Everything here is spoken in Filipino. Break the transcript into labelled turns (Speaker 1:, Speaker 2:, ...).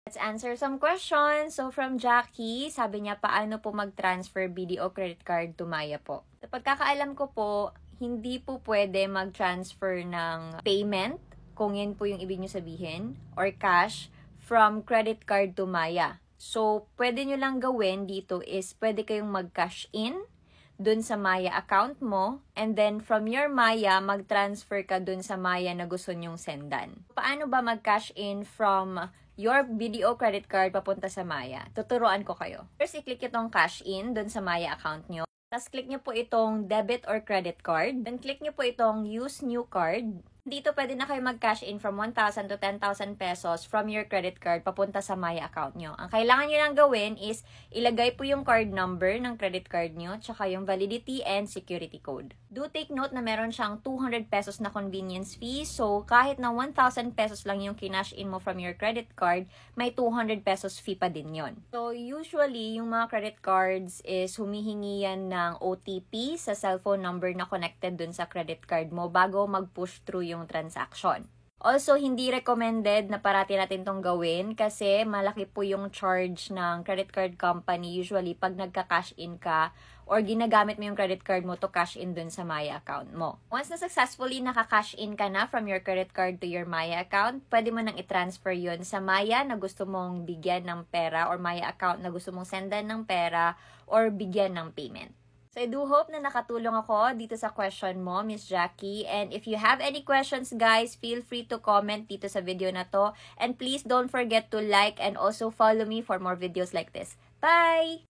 Speaker 1: Let's answer some questions. So, from Jackie, sabi niya, paano po mag-transfer BDO credit card to Maya po? Sa pagkakaalam ko po, hindi po pwede mag-transfer ng payment, kung yan po yung ibig nyo sabihin, or cash, from credit card to Maya. So, pwede nyo lang gawin dito is, pwede kayong mag-cash in dun sa Maya account mo, and then from your Maya, mag-transfer ka dun sa Maya na gusto nyong sendan. Paano ba mag-cash in from your BDO credit card papunta sa Maya? Tuturuan ko kayo. First, i-click itong cash in dun sa Maya account nyo. Tapos, click nyo po itong debit or credit card. Then, click nyo po itong use new card. Dito, pwede na kayo mag-cash in from 1,000 to 10,000 pesos from your credit card papunta sa Maya account nyo. Ang kailangan nyo lang gawin is, ilagay po yung card number ng credit card nyo, tsaka yung validity and security code. Do take note na meron siyang 200 pesos na convenience fee. So, kahit na 1,000 pesos lang yung kinash in mo from your credit card, may 200 pesos fee pa din yon. So, usually, yung mga credit cards is humihingi yan ng OTP sa cellphone number na connected dun sa credit card mo bago mag-push through yung transaction. Also, hindi recommended na parati natin tong gawin kasi malaki po yung charge ng credit card company usually pag nagka-cash in ka or ginagamit mo yung credit card mo to cash in dun sa Maya account mo. Once na successfully naka-cash in ka na from your credit card to your Maya account, pwede mo nang i-transfer yun sa Maya na gusto mong bigyan ng pera or Maya account na gusto mong sendan ng pera or bigyan ng payment. So, I do hope na nakatulong ako dito sa question mo, Miss Jackie. And if you have any questions, guys, feel free to comment dito sa video na to. And please don't forget to like and also follow me for more videos like this. Bye!